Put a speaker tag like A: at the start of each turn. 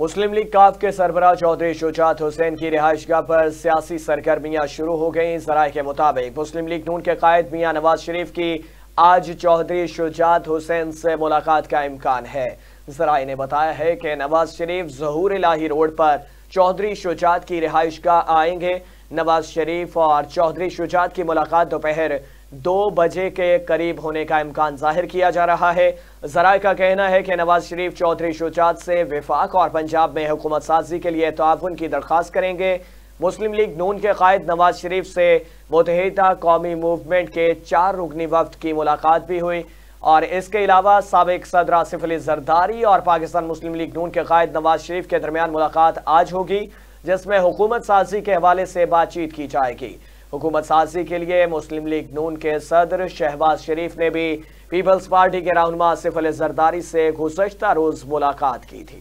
A: مسلم league کاف کے سربراہ چودھری شجاعت حسین کی رہائش گاہ پر سیاسی سرگرمیاں شروع ہو گئیں۔ ذرائع کے مطابق مسلم لیگ نون کے قائد میاں نواز شریف کی آج چودھری شجاعت حسین سے ملاقات کا امکان ہے۔ ذرائع نے بتایا ہے کہ نواز شریف ظہور الہی روڈ پر چودھری شجاعت کی رہائش گاہ آئیں گے۔ نواز شریف اور چودھری شجاعت کی ملاقات دوپہر 2 بجے کے قریب ہونے کا امکان ظاہر کیا جا رہا ہے۔ ذرائع کا کہنا ہے کہ نواز شریف چودھری شجاعت سے وفاق اور پنجاب میں حکومت سازی کے لیے تعاون کی درخواست کریں گے۔ مسلم لیگ نون کے قائد نواز شریف سے متحدہ قومی موومنٹ کے 4 رکنی وفد کی ملاقات بھی ہوئی، اور اس کے علاوہ سابق صدر آصف علی زرداری اور پاکستان مسلم لیگ نون کے قائد نواز شریف کے درمیان ملاقات آج ہوگی، جس میں حکومت سازی کے حوالے سے بات چیت کی جائے گی۔ حکومت سازی کے لیے مسلم لیگ نون کے صدر شہباز شریف نے بھی پیپلز پارٹی کے رہنما آصف علی زرداری سے گزشتہ روز ملاقات کی تھی۔